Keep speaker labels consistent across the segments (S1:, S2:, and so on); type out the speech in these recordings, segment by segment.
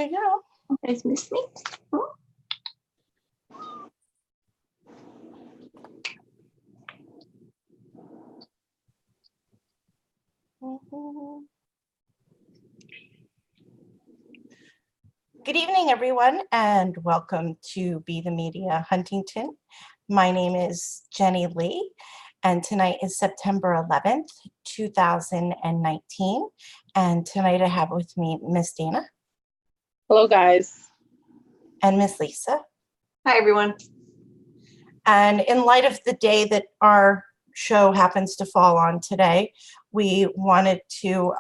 S1: you go.
S2: You guys miss me?
S1: Good evening, everyone, and welcome to Be the Media Huntington. My name is Jenny Lee, and tonight is September 11th, 2019. And tonight I have with me Miss Dana.
S3: Hello, guys.
S1: And Miss Lisa.
S2: Hi, everyone.
S1: And in light of the day that our show happens to fall on today, we wanted to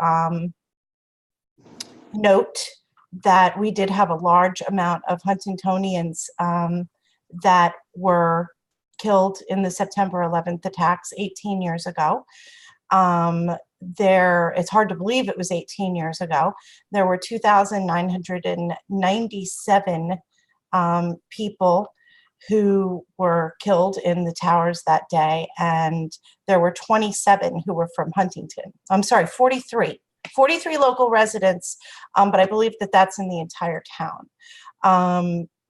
S1: note that we did have a large amount of Huntingtonians that were killed in the September 11th attacks 18 years ago. It's hard to believe it was 18 years ago. There were 2,997 people who were killed in the towers that day, and there were 27 who were from Huntington. I'm sorry, 43 local residents, but I believe that that's in the entire town.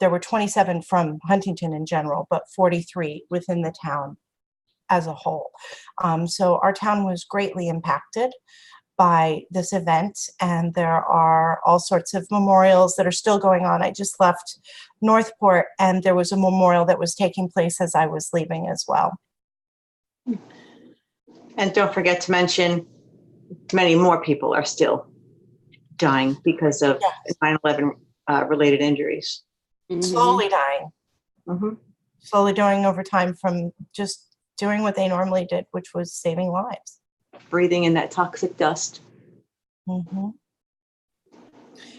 S1: There were 27 from Huntington in general, but 43 within the town as a whole. So our town was greatly impacted by this event, and there are all sorts of memorials that are still going on. I just left Northport, and there was a memorial that was taking place as I was leaving as well.
S2: And don't forget to mention, many more people are still dying because of 9/11 related injuries.
S1: Slowly dying.
S2: Mm-hmm.
S1: Slowly dying over time from just doing what they normally did, which was saving lives.
S2: Breathing in that toxic dust.
S1: Mm-hmm.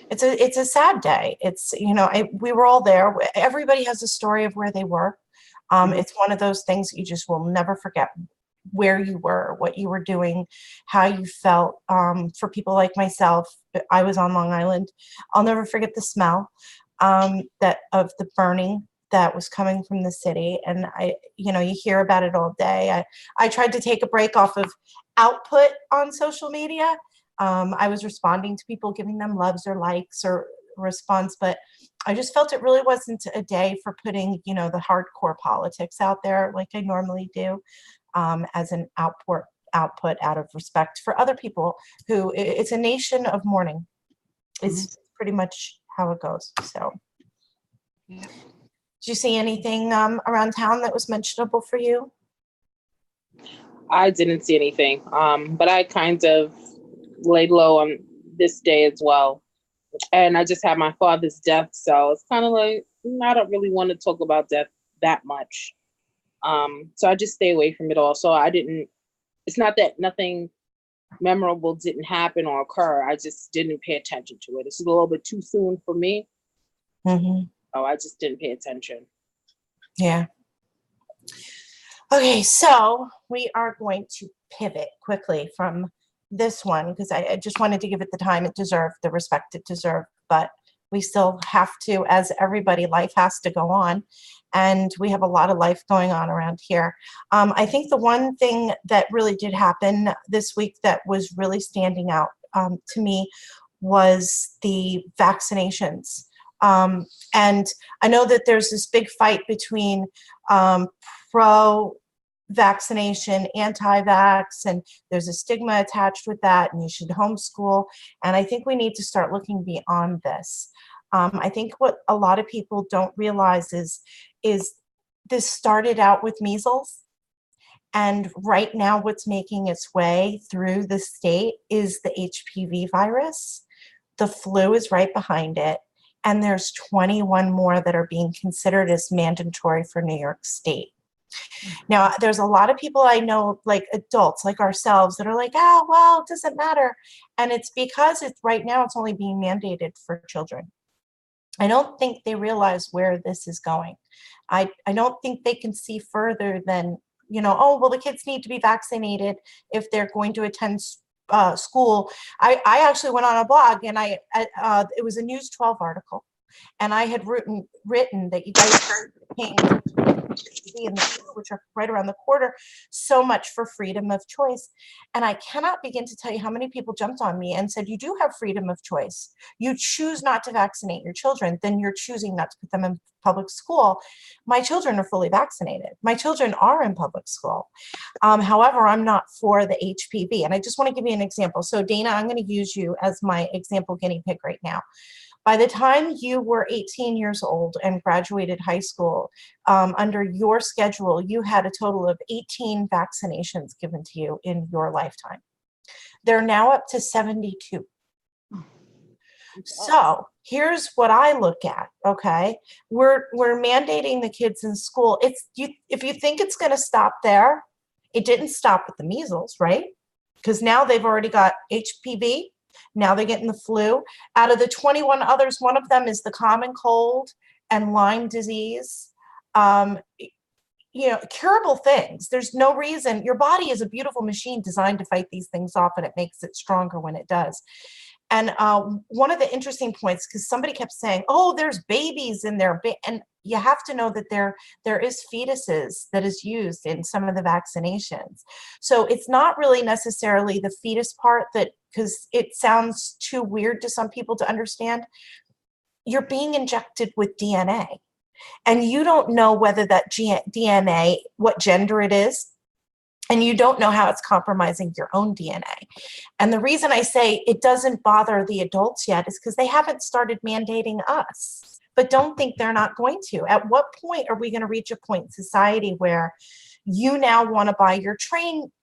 S1: It's a sad day. It's, we were all there. Everybody has a story of where they were. It's one of those things that you just will never forget where you were, what you were doing, how you felt. For people like myself, I was on Long Island. I'll never forget the smell of the burning that was coming from the city. And you hear about it all day. I tried to take a break off of output on social media. I was responding to people, giving them loves or likes or response, but I just felt it really wasn't a day for putting, the hardcore politics out there like I normally do, as an output out of respect for other people who, it's a nation of mourning. It's pretty much how it goes. So, yeah. Did you see anything around town that was mentionable for you?
S3: I didn't see anything, but I kind of laid low on this day as well. And I just had my father's death, so it's kind of like, I don't really want to talk about death that much. So I just stay away from it all. So it's not that nothing memorable didn't happen or occur. I just didn't pay attention to it. It's a little bit too soon for me.
S1: Mm-hmm.
S3: So I just didn't pay attention.
S1: Yeah. Okay, so we are going to pivot quickly from this one because I just wanted to give it the time it deserved, the respect it deserved, but we still have to, as everybody, life has to go on, and we have a lot of life going on around here. I think the one thing that really did happen this week that was really standing out to me was the vaccinations. And I know that there's this big fight between pro-vaccination, anti-vax, and there's a stigma attached with that, and you should homeschool. And I think we need to start looking beyond this. I think what a lot of people don't realize is this started out with measles. And right now what's making its way through the state is the HPV virus. The flu is right behind it. And there's 21 more that are being considered as mandatory for New York State. Now, there's a lot of people I know, like adults, like ourselves, that are like, well, it doesn't matter. And it's because right now it's only being mandated for children. I don't think they realize where this is going. I don't think they can see further than, the kids need to be vaccinated if they're going to attend school. I actually went on a blog, and it was a News 12 article, and I had written that you guys are paying HPV and the flu, which are right around the corner, so much for freedom of choice. And I cannot begin to tell you how many people jumped on me and said, you do have freedom of choice. You choose not to vaccinate your children, then you're choosing not to put them in public school. My children are fully vaccinated. My children are in public school. However, I'm not for the HPV. And I just want to give you an example. So Dana, I'm going to use you as my example guinea pig right now. By the time you were 18 years old and graduated high school, under your schedule, you had a total of 18 vaccinations given to you in your lifetime. They're now up to 72. So here's what I look at, okay? We're mandating the kids in school. If you think it's going to stop there, it didn't stop with the measles, right? Because now they've already got HPV. Now they're getting the flu. Out of the 21 others, one of them is the common cold and Lyme disease. Curable things. There's no reason. Your body is a beautiful machine designed to fight these things off, and it makes it stronger when it does. And one of the interesting points, because somebody kept saying, oh, there's babies in there. And you have to know that there is fetuses that is used in some of the vaccinations. So it's not really necessarily the fetus part because it sounds too weird to some people to understand. You're being injected with DNA. And you don't know whether that DNA, what gender it is, and you don't know how it's compromising your own DNA. And the reason I say it doesn't bother the adults yet is because they haven't started mandating us. But don't think they're not going to. At what point are we going to reach a point in society where you now want to buy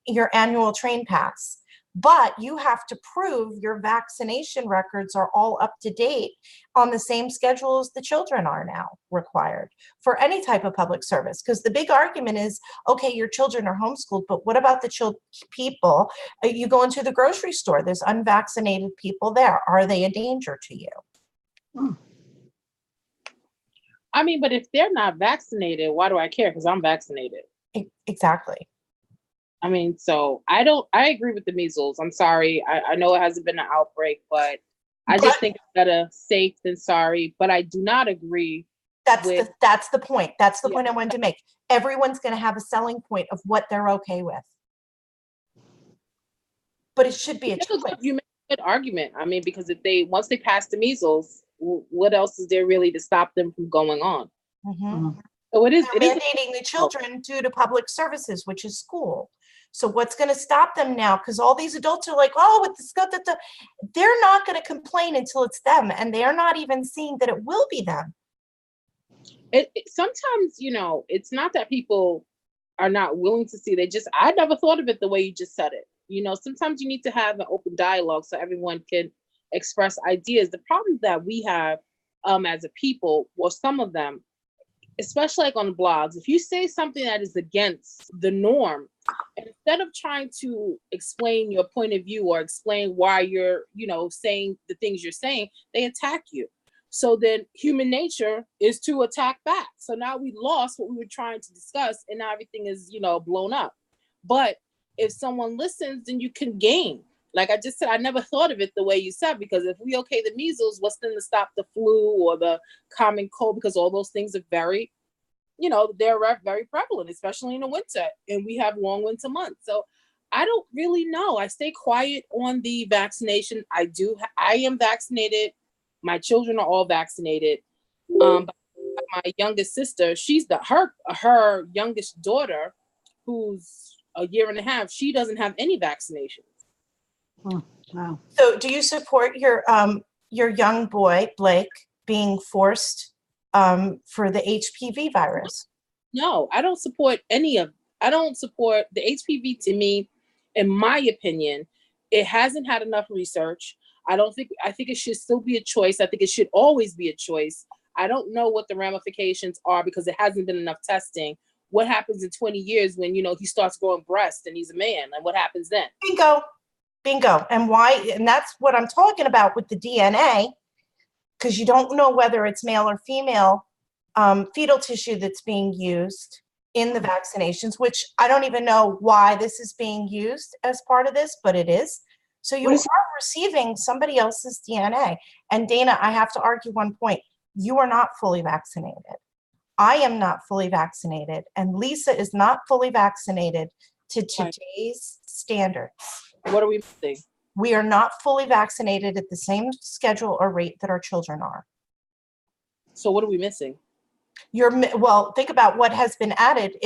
S1: your annual train pass, but you have to prove your vaccination records are all up to date on the same schedule as the children are now required for any type of public service? Because the big argument is, okay, your children are homeschooled, but what about the people? You go into the grocery store, there's unvaccinated people there. Are they a danger to you?
S3: I mean, but if they're not vaccinated, why do I care? Because I'm vaccinated.
S1: Exactly.
S3: I mean, so I agree with the measles. I'm sorry. I know it hasn't been an outbreak, but I just think it's better safe than sorry. But I do not agree.
S1: That's the point. That's the point I wanted to make. Everyone's going to have a selling point of what they're okay with. But it should be a choice.
S3: You make a good argument. I mean, because once they pass the measles, what else is there really to stop them from going on?
S1: Mm-hmm.
S3: So it is
S1: mandating the children due to public services, which is school. So what's going to stop them now? Because all these adults are like, oh, with this, they're not going to complain until it's them, and they're not even seeing that it will be them.
S3: Sometimes, it's not that people are not willing to see. I never thought of it the way you just said it. Sometimes you need to have an open dialogue so everyone can express ideas. The problem that we have as a people, or some of them, especially like on the blogs, if you say something that is against the norm, instead of trying to explain your point of view or explain why you're, saying the things you're saying, they attack you. So then human nature is to attack back. So now we lost what we were trying to discuss, and now everything is, blown up. But if someone listens, then you can gain. Like I just said, I never thought of it the way you said, because if we okay the measles, what's then to stop the flu or the common cold? Because all those things are very, they're very prevalent, especially in the winter, and we have long winter months. So I don't really know. I stay quiet on the vaccination. I am vaccinated. My children are all vaccinated. But my youngest sister, she's her youngest daughter, who's a year and a half, she doesn't have any vaccinations.
S2: Oh, wow.
S1: So do you support your young boy, Blake, being forced for the HPV virus?
S3: No, I don't support I don't support the HPV. To me, in my opinion, it hasn't had enough research. I think it should still be a choice. I think it should always be a choice. I don't know what the ramifications are because it hasn't been enough testing. What happens in 20 years when, he starts growing breasts and he's a man, and what happens then?
S1: Bingo. And why? And that's what I'm talking about with the DNA, because you don't know whether it's male or female fetal tissue that's being used in the vaccinations, which I don't even know why this is being used as part of this, but it is. So you are receiving somebody else's DNA. And Dana, I have to argue one point. You are not fully vaccinated. I am not fully vaccinated, and Lisa is not fully vaccinated to
S3: Right.
S1: today's standards.
S3: What are we missing?
S1: We are not fully vaccinated at the same schedule or rate that our children are.
S3: So what are we missing?
S1: Well, think about what has been added.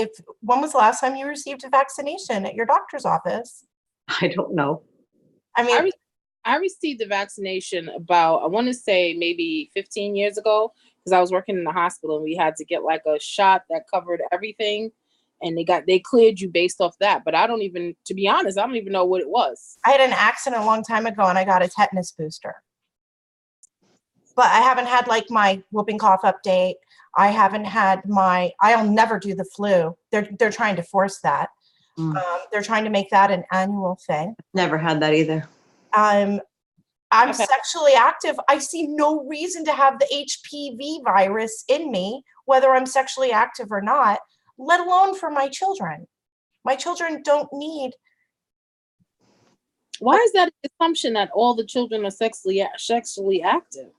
S1: When was the last time you received a vaccination at your doctor's office?
S2: I don't know.
S1: I mean,
S3: I received the vaccination about, I want to say maybe 15 years ago, because I was working in the hospital and we had to get like a shot that covered everything. And they cleared you based off that. But I don't even, to be honest, I don't even know what it was.
S1: I had an accident a long time ago and I got a tetanus booster. But I haven't had like my whooping cough update. I haven't had I'll never do the flu. They're trying to force that. They're trying to make that an annual thing.
S2: Never had that either.
S1: I'm
S3: Okay.
S1: sexually active. I see no reason to have the HPV virus in me, whether I'm sexually active or not, let alone for my children. My children don't need.
S3: Why is that an assumption that all the children are sexually active?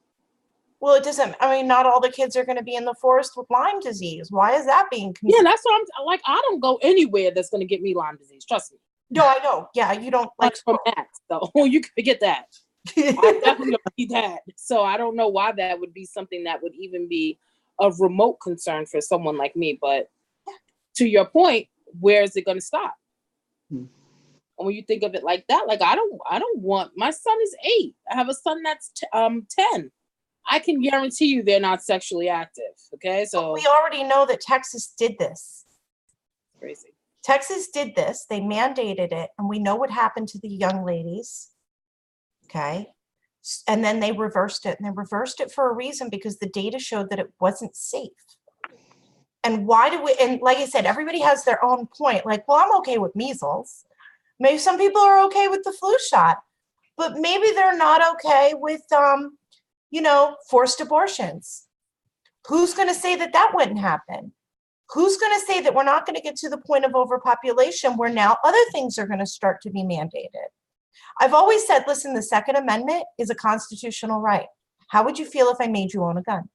S1: Well, it doesn't. I mean, not all the kids are going to be in the forest with Lyme disease. Why is that being
S3: Yeah,
S1: considered?
S3: that's what I'm like. I don't go anywhere that's going to get me Lyme disease. Trust me.
S1: No, I know. Yeah, you don't like.
S3: Like from that, so you can forget that. I definitely don't need that. So I don't know why that would be something that would even be a remote concern for someone like me. But to your point, where is it going to stop? And when you think of it like that, like I don't want. My son is 8. I have a son that's 10. I can guarantee you they're not sexually active. Okay, so
S1: We already know that Texas did this.
S3: crazy.
S1: Texas did this. They mandated it, and we know what happened to the young ladies. Okay. And then they reversed it, and they reversed it for a reason, because the data showed that it wasn't safe. And and like I said, everybody has their own point. Like, well, I'm okay with measles. Maybe some people are okay with the flu shot, but maybe they're not okay with, forced abortions. Who's going to say that that wouldn't happen? Who's going to say that we're not going to get to the point of overpopulation where now other things are going to start to be mandated? I've always said, listen, the Second Amendment is a constitutional right. How would you feel if I made you own a gun?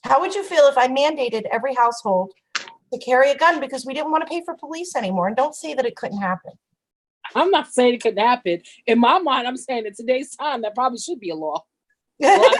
S1: How would you feel if I mandated every household to carry a gun because we didn't want to pay for police anymore? And don't say that it couldn't happen.
S3: I'm not saying it couldn't happen. In my mind, I'm saying in today's time, that probably should be a law. I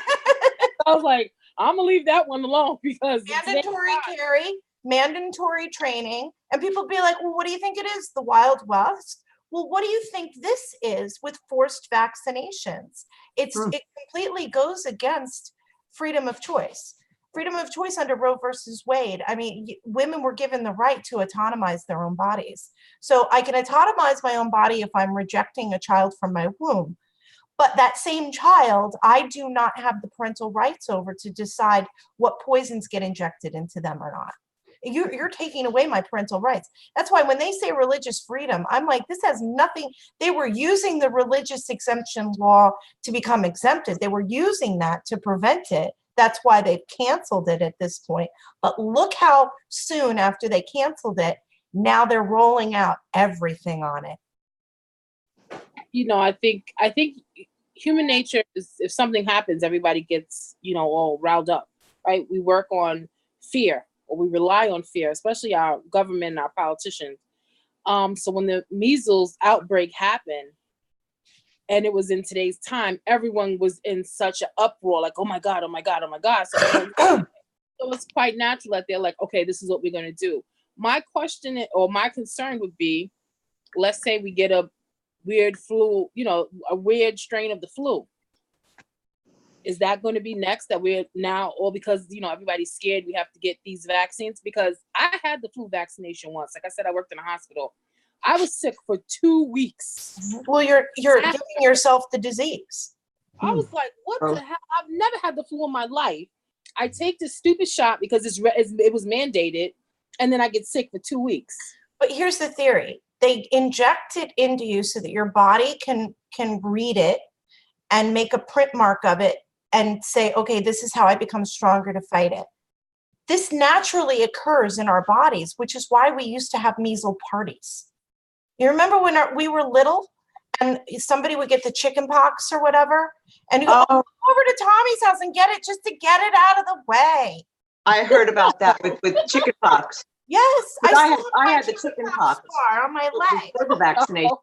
S3: was like, I'm gonna leave that one alone because
S1: Mandatory carry, mandatory training, and people be like, well, what do you think it is? The Wild West? Well, what do you think this is with forced vaccinations? It completely goes against freedom of choice. Freedom of choice under Roe versus Wade. I mean, women were given the right to autonomize their own bodies. So I can autonomize my own body if I'm rejecting a child from my womb. But that same child, I do not have the parental rights over to decide what poisons get injected into them or not. You're taking away my parental rights. That's why when they say religious freedom, I'm like, this has nothing. They were using the religious exemption law to become exempted. They were using that to prevent it. That's why they've canceled it at this point. But look how soon after they canceled it, now they're rolling out everything on it.
S3: I think human nature is, if something happens, everybody gets, all riled up, right? We work on fear, or we rely on fear, especially our government and our politicians. So when the measles outbreak happened, and it was in today's time, everyone was in such an uproar, like, oh my God, oh my God, oh my God. So it's quite natural that they're like, okay, this is what we're going to do. My question or my concern would be, let's say we get a weird flu, a weird strain of the flu. Is that going to be next that we're now, or because, everybody's scared, we have to get these vaccines? Because I had the flu vaccination once. Like I said, I worked in a hospital. I was sick for 2 weeks.
S1: Well, you're giving yourself the disease.
S3: I was like, what the hell? I've never had the flu in my life. I take this stupid shot because it was mandated, and then I get sick for 2 weeks.
S1: But here's the theory. They inject it into you so that your body can read it and make a print mark of it and say, okay, this is how I become stronger to fight it. This naturally occurs in our bodies, which is why we used to have measles parties. You remember when we were little and somebody would get the chicken pox or whatever, and you go
S2: Oh,
S1: over to Tommy's house and get it just to get it out of the way.
S2: I heard about that with chicken pox.
S1: Yes,
S2: But I
S1: still
S2: had-
S1: have
S2: I
S1: my
S2: had the chicken pox.
S1: scar on my leg.
S2: For the vaccination.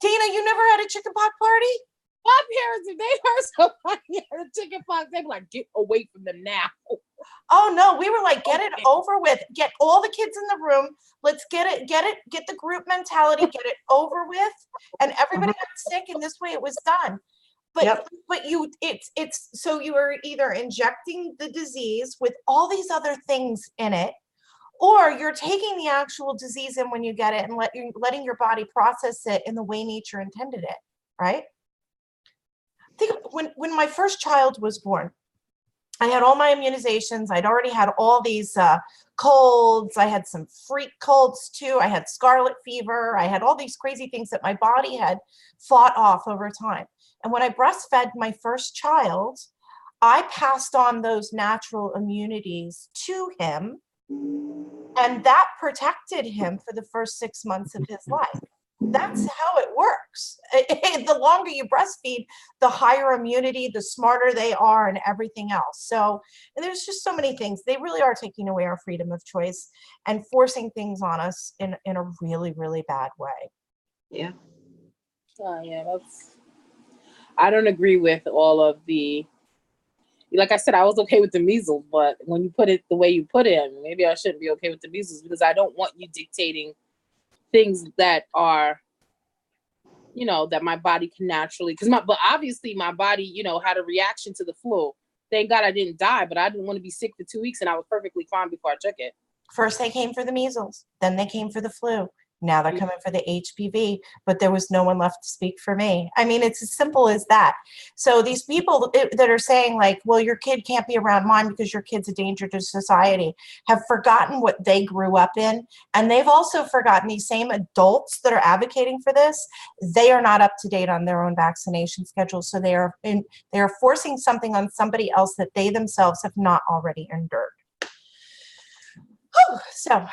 S1: Dina, you never had a chicken pox party?
S3: My parents, if they heard somebody had a chicken pox, they'd be like, get away from them now.
S1: Oh no, we were like, get it
S3: Okay.
S1: over with. Get all the kids in the room. Let's get the group mentality, get it over with. And everybody got sick, and this way it was done. But
S2: Yep.
S1: it's so you are either injecting the disease with all these other things in it, or you're taking the actual disease in when you get it and letting your body process it in the way nature intended it, right? Think of when my first child was born, I had all my immunizations. I'd already had all these colds. I had some freak colds too. I had scarlet fever. I had all these crazy things that my body had fought off over time. And when I breastfed my first child, I passed on those natural immunities to him, and that protected him for the first 6 months of his life. That's how it works. The longer you breastfeed, the higher immunity, the smarter they are, and everything else. So, and there's just so many things. They really are taking away our freedom of choice and forcing things on us in a really, really bad way.
S2: Yeah.
S3: Yeah, I don't agree with all of the, like I said, I was okay with the measles, but when you put it the way you put it, maybe I shouldn't be okay with the measles, because I don't want you dictating things that are, that my body can naturally, but obviously my body, had a reaction to the flu. Thank God I didn't die, but I didn't want to be sick for 2 weeks, and I was perfectly fine before I took it.
S1: First they came for the measles, then they came for the flu. Now they're coming for the HPV, but there was no one left to speak for me. I mean, it's as simple as that. So these people that are saying like, well, your kid can't be around mine because your kid's a danger to society, have forgotten what they grew up in. And they've also forgotten, these same adults that are advocating for this, they are not up to date on their own vaccination schedule. So they are forcing something on somebody else that they themselves have not already endured. Whew, so.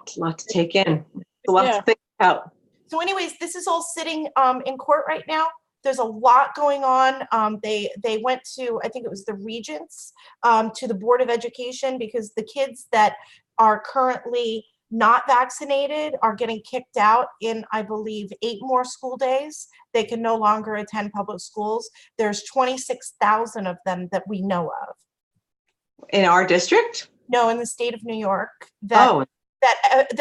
S2: It's a lot to take in. It's a lot to think about.
S1: So anyways, this is all sitting in court right now. There's a lot going on. They went to, I think it was the regents, to the Board of Education, because the kids that are currently not vaccinated are getting kicked out in, I believe, 8 more school days. They can no longer attend public schools. There's 26,000 of them that we know of.
S2: In our district?
S1: No, in the state of New York. That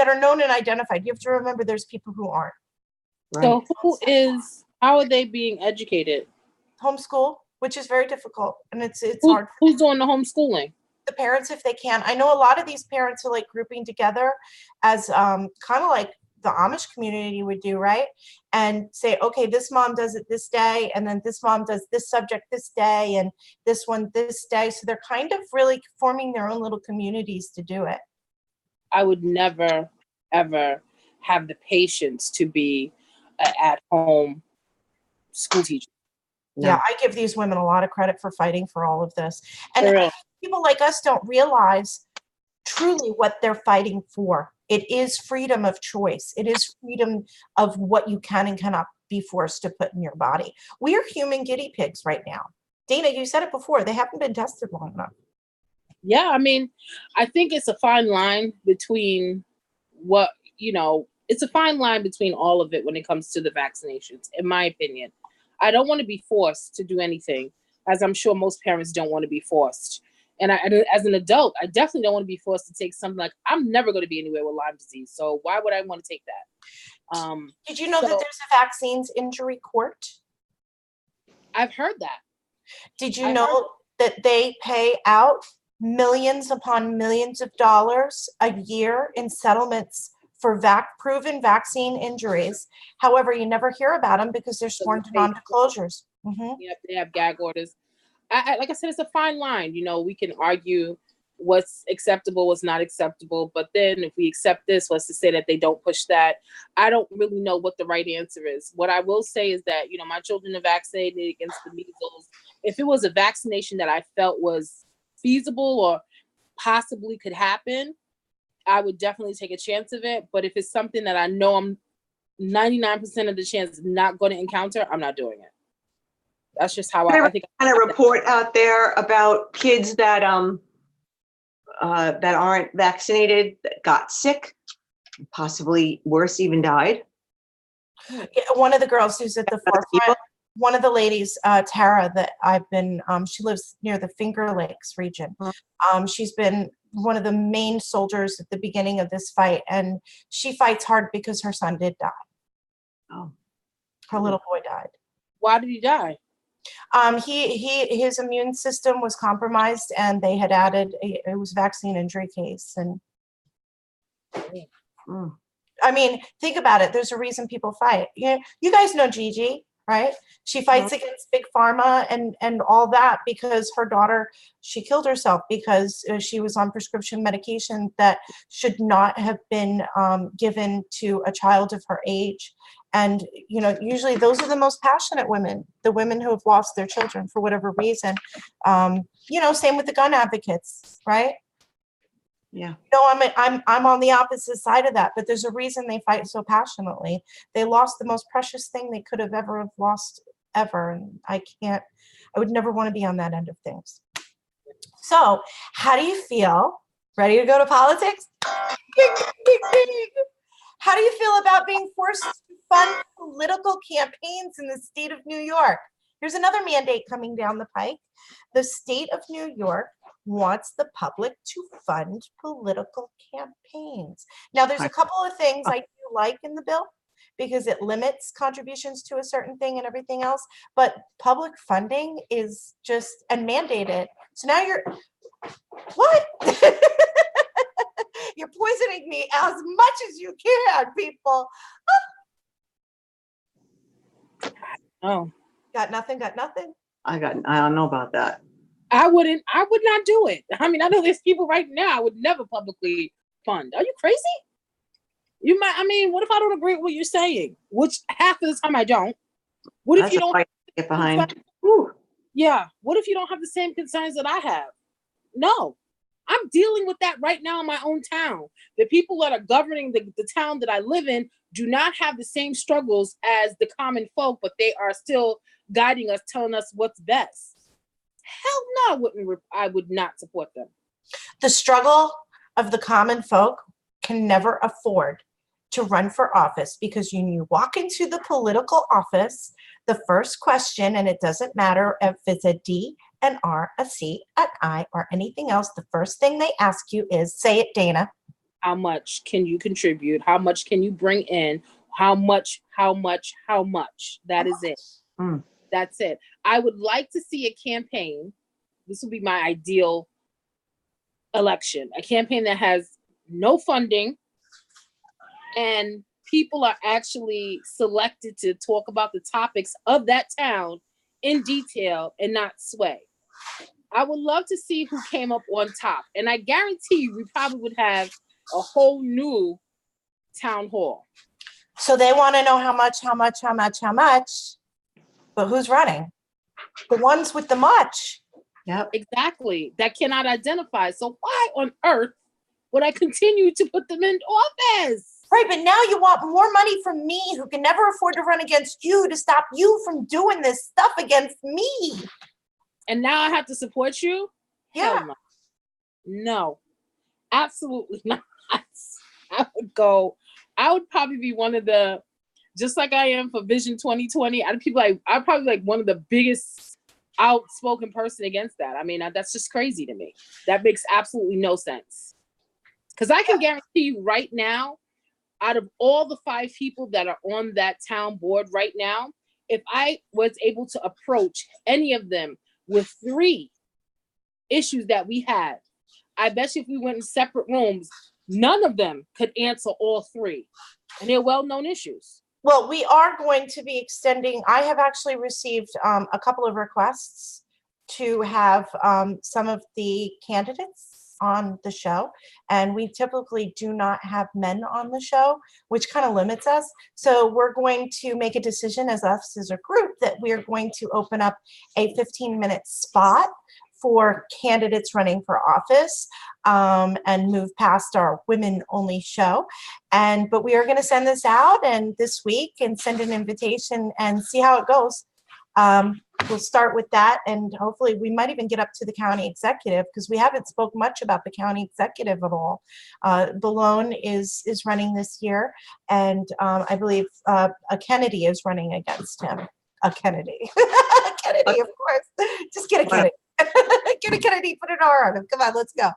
S1: are known and identified. You have to remember there's people who aren't.
S2: Right.
S3: So how are they being educated?
S1: Homeschool, which is very difficult, and it's hard.
S3: Who's doing the homeschooling?
S1: The parents, if they can. I know a lot of these parents are like grouping together as kind of like the Amish community would do, right? And say, okay, this mom does it this day, and then this mom does this subject this day, and this one this day. So they're kind of really forming their own little communities to do it.
S3: I would never, ever have the patience to be an at-home school teacher.
S2: No.
S1: Yeah, I give these women a lot of credit for fighting for all of this. And
S3: Sure.
S1: People like us don't realize truly what they're fighting for. It is freedom of choice. It is freedom of what you can and cannot be forced to put in your body. We are human guinea pigs right now. Dana, you said it before, they haven't been tested long enough.
S3: Yeah, I mean, I think it's a fine line between it's a fine line between all of it when it comes to the vaccinations, in my opinion. I don't want to be forced to do anything, as I'm sure most parents don't want to be forced. And as an adult, I definitely don't want to be forced to take something like, I'm never going to be anywhere with Lyme disease. So why would I want to take that?
S1: Did you know that there's a vaccines injury court?
S3: I've heard that.
S1: Did you know that they pay out millions upon millions of dollars a year in settlements for proven vaccine injuries? However, you never hear about them because they're sworn to non-disclosures.
S3: Yep, they have gag orders. Like I said, it's a fine line. We can argue what's acceptable, what's not acceptable. But then if we accept this, what's to say that they don't push that? I don't really know what the right answer is. What I will say is that, my children are vaccinated against the measles. If it was a vaccination that I felt was feasible or possibly could happen, I would definitely take a chance of it. But if it's something that I know I'm 99% of the chance not going to encounter, I'm not doing it. That's just how I think.
S2: Kind of report out there about kids that that aren't vaccinated, that got sick, possibly worse, even died.
S1: Yeah, one of the girls who's at the forefront, one of the ladies, Tara, that I've been, she lives near the Finger Lakes region. She's been one of the main soldiers at the beginning of this fight, and she fights hard because her son did die.
S2: Oh.
S1: Her little boy died.
S3: Why did he die?
S1: His immune system was compromised, and they had added it was vaccine injury case. And I mean, think about it. There's a reason people fight. You guys know Gigi, right? She fights against big pharma and all that because her daughter, she killed herself because she was on prescription medication that should not have been given to a child of her age. And, usually those are the most passionate women, the women who have lost their children for whatever reason. Same with the gun advocates, right?
S2: Yeah.
S1: I'm on the opposite side of that, but there's a reason they fight so passionately. They lost the most precious thing they could have ever lost ever. And I would never want to be on that end of things. So how do you feel? Ready to go to politics? How do you feel about being forced to fund political campaigns in the state of New York? Here's another mandate coming down the pike. The state of New York wants the public to fund political campaigns. Now, there's a couple of things I do like in the bill because it limits contributions to a certain thing and everything else, but public funding is just, and mandated. So now what? You're poisoning me as much as you can, people.
S3: Oh.
S1: Got nothing?
S2: I don't know about that.
S3: I would not do it. I mean, I know there's people right now I would never publicly fund. Are you crazy? What if I don't agree with what you're saying? Which half of the time I don't. What if you don't
S2: get behind?
S3: Yeah. What if you don't have the same concerns that I have? No. I'm dealing with that right now in my own town. The people that are governing the town that I live in do not have the same struggles as the common folk, but they are still guiding us, telling us what's best. Hell no, I would not support them.
S1: The struggle of the common folk can never afford to run for office because when you walk into the political office, the first question, and it doesn't matter if it's a D, an R, a C, an I, or anything else, the first thing they ask you is, say it, Dana.
S3: How much can you contribute? How much can you bring in? How much? That is it. That's it. I would like to see a campaign. This would be my ideal election. A campaign that has no funding and people are actually selected to talk about the topics of that town in detail and not sway. I would love to see who came up on top. And I guarantee you, we probably would have a whole new town hall.
S1: So they want to know how much, but who's running? The ones with the much.
S2: Yep.
S3: Exactly. That cannot identify. So why on earth would I continue to put them in office?
S1: Right, but now you want more money from me who can never afford to run against you to stop you from doing this stuff against me.
S3: And now I have to support you?
S1: Yeah.
S3: Hell no, absolutely not. I would probably be one of the, just like I am for Vision 2020, I'd probably like one of the biggest outspoken person against that. I mean, that's just crazy to me. That makes absolutely no sense. Because I can guarantee you right now, out of all the 5 people that are on that town board right now, if I was able to approach any of them with 3 issues that we had, I bet you if we went in separate rooms, none of them could answer all 3. And they're well-known issues.
S1: Well, we are going to be extending. I have actually received a couple of requests to have some of the candidates on the show, and we typically do not have men on the show, which kind of limits us. So we're going to make a decision as us as a group that we're going to open up a 15-minute spot for candidates running for office, and move past our women-only show. But we are going to send this out and this week and send an invitation and see how it goes. We'll start with that, and hopefully we might even get up to the county executive, because we haven't spoke much about the county executive at all. Balone is running this year, and I believe a Kennedy is running against him. A Kennedy. A Kennedy, of course. Just get a Kennedy. Get a Kennedy, put an R on him. Come on, let's go.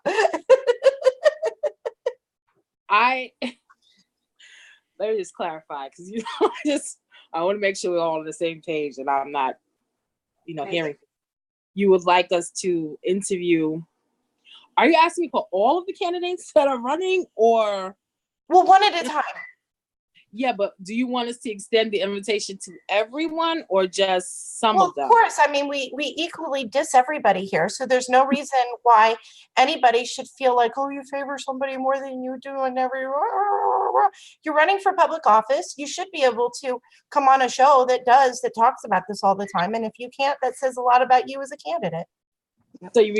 S3: Let me just clarify, because I want to make sure we're all on the same page and I'm not, hearing. You would like us to interview. Are you asking for all of the candidates that are running, or?
S1: Well, one at a time.
S3: Yeah, but do you want us to extend the invitation to everyone or just some of them?
S1: Of course. I mean, we equally diss everybody here. So there's no reason why anybody should feel like, oh, you favor somebody more than you do and every. You're running for public office. You should be able to come on a show that talks about this all the time. And if you can't, that says a lot about you as a candidate.
S3: So I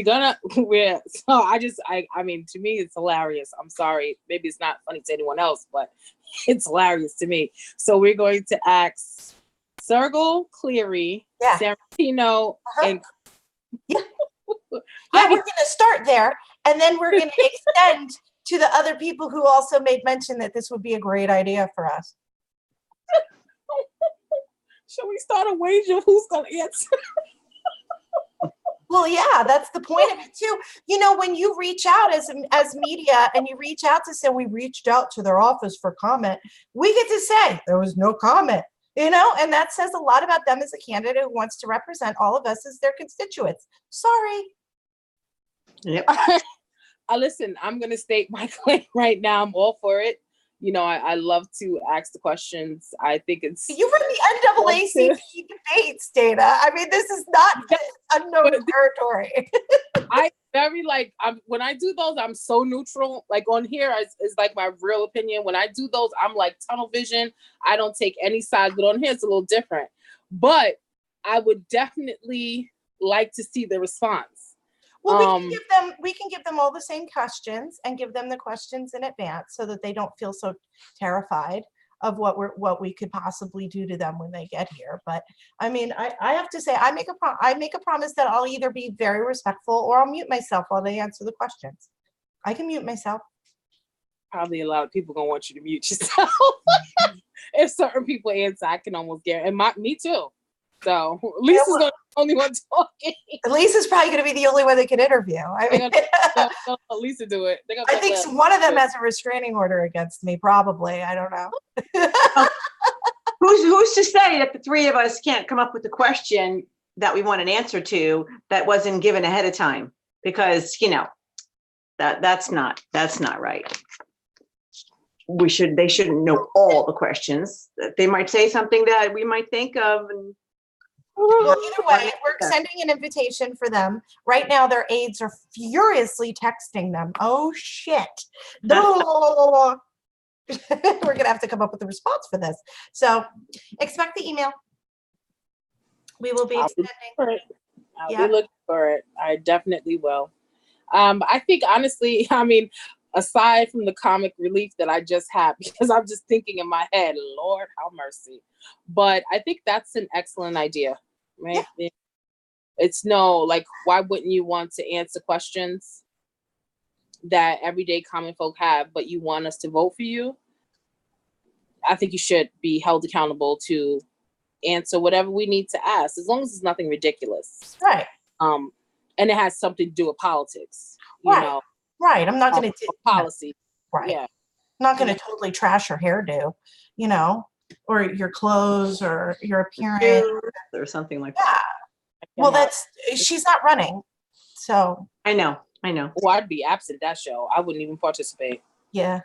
S3: mean, to me, it's hilarious. I'm sorry. Maybe it's not funny to anyone else, but it's hilarious to me. So we're going to ask Sergel, Cleary, Sammartino, and
S1: we're going to start there, and then we're going to extend to the other people who also made mention that this would be a great idea for us.
S3: Should we start a wager? Who's going to answer?
S1: Well, yeah, that's the point of it too. When you reach out as media and you reach out to say, we reached out to their office for comment, we get to say there was no comment, and that says a lot about them as a candidate who wants to represent all of us as their constituents. Sorry.
S2: Yep.
S3: Listen, I'm going to state my claim right now. I'm all for it. I love to ask the questions. I think it's...
S1: You run the NAACP debates, Dana. I mean, this is not unknown territory.
S3: When I do those, I'm so neutral. Like on here is like my real opinion. When I do those, I'm like tunnel vision. I don't take any sides, but on here it's a little different. But I would definitely like to see the response.
S1: Well, we can give them all the same questions and give them the questions in advance so that they don't feel so terrified of what we could possibly do to them when they get here. But I mean, I have to say, I make a promise that I'll either be very respectful or I'll mute myself while they answer the questions. I can mute myself.
S3: Probably a lot of people gonna want you to mute yourself. If certain people answer, I can almost guarantee, and me too. So Lisa's gonna be the only one talking. Lisa's probably gonna be the only one that can interview. I mean, don't Lisa do it. I think one of them has a restraining order against me. Probably, I don't know.
S2: Who's to say that the three of us can't come up with a question that we want an answer to that wasn't given ahead of time? Because that's not right. They shouldn't know all the questions. They might say something that we might think of.
S1: Well, either way, we're sending an invitation for them. Right now, their aides are furiously texting them. Oh, shit. We're going to have to come up with a response for this. So expect the email. We will be extending.
S3: I'll be looking for it. I definitely will. I think, honestly, aside from the comic relief that I just had, because I'm just thinking in my head, Lord, have mercy. But I think that's an excellent idea, right? Yeah. It's why wouldn't you want to answer questions that everyday common folk have, but you want us to vote for you? I think you should be held accountable to answer whatever we need to ask, as long as it's nothing ridiculous.
S1: Right.
S3: And it has something to do with politics,
S1: Right. I'm not going to
S3: policy.
S1: Right. Yeah. I'm not going to totally trash your hairdo, or your clothes or your appearance
S2: or something like that.
S1: Well, she's not running. So
S2: I know.
S3: Oh, I'd be absent that show. I wouldn't even participate.
S1: Yeah.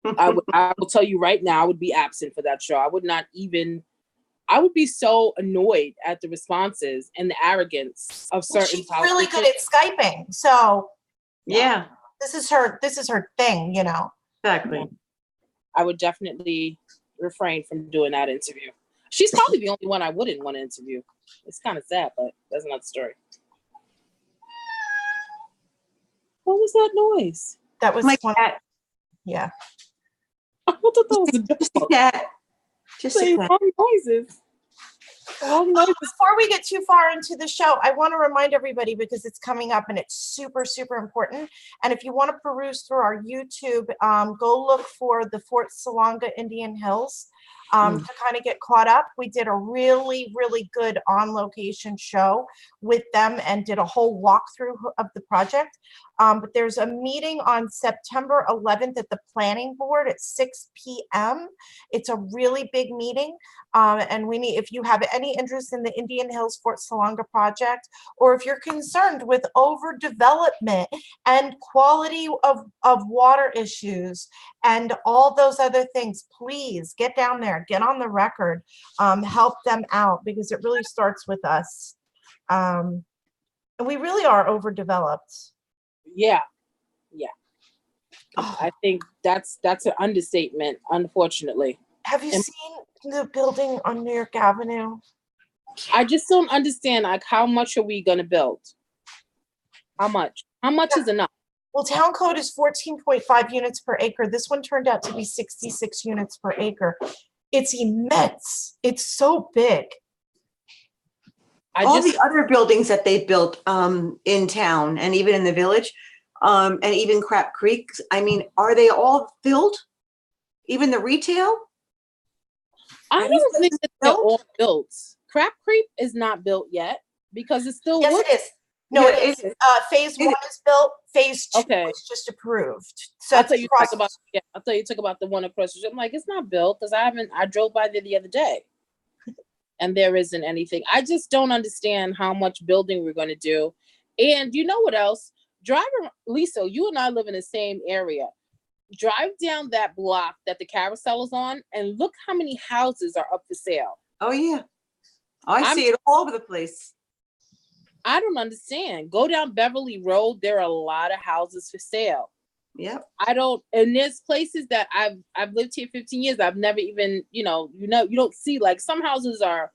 S3: I will tell you right now, I would be absent for that show. I would be so annoyed at the responses and the arrogance of certain
S1: she's really good at Skyping. So
S2: yeah.
S1: This is her thing,
S2: Exactly.
S3: I would definitely refrain from doing that interview. She's probably the only one I wouldn't want to interview. It's kind of sad, but that's another story. What was that noise?
S1: That was
S2: My
S1: one,
S2: cat,
S1: yeah.
S3: I thought that was a
S2: just a
S3: dog.
S2: cat, just a
S3: Saying
S2: cat.
S3: wrong noises. Wrong noises.
S1: Before we get too far into the show, I want to remind everybody because it's coming up and it's super, super important. And if you want to peruse through our YouTube, go look for the Fort Salonga Indian Hills to kind of get caught up. We did a really, really good on-location show with them and did a whole walkthrough of the project. But there's a meeting on September 11th at the planning board at 6 p.m. It's a really big meeting. And we need, if you have any interest in the Indian Hills Fort Salonga project, or if you're concerned with overdevelopment and quality of water issues and all those other things, please get down there, get on the record, help them out because it really starts with us. And we really are overdeveloped.
S3: Yeah. I think that's an understatement, unfortunately.
S1: Have you seen the building on New York Avenue?
S3: I just don't understand, like, how much are we gonna build? How much? How much is enough?
S1: Well, town code is 14.5 units per acre. This one turned out to be 66 units per acre. It's immense. It's so big.
S2: All the other buildings that they built in town and even in the village, and even Crap Creek, I mean, are they all filled? Even the retail?
S3: I don't think that they're all built. Crap Creek is not built yet because it's still
S1: Yes,
S3: wood.
S1: it is. No,
S2: Yeah,
S1: it is. Phase 1 is built. Phase 2
S3: Okay.
S1: is just approved. So
S3: I
S1: it's
S3: thought you
S1: across-
S3: talk about I thought you talk about the one across the street. I'm like, it's not built because I drove by there the other day. And there isn't anything. I just don't understand how much building we're going to do. And you know what else? Lisa, you and I live in the same area. Drive down that block that the carousel is on and look how many houses are up for sale.
S2: Oh, yeah. I see it all over the place.
S3: I don't understand. Go down Beverly Road. There are a lot of houses for sale.
S2: Yep.
S3: And there's places that I've lived here 15 years. I've never even, you don't see, like, some houses are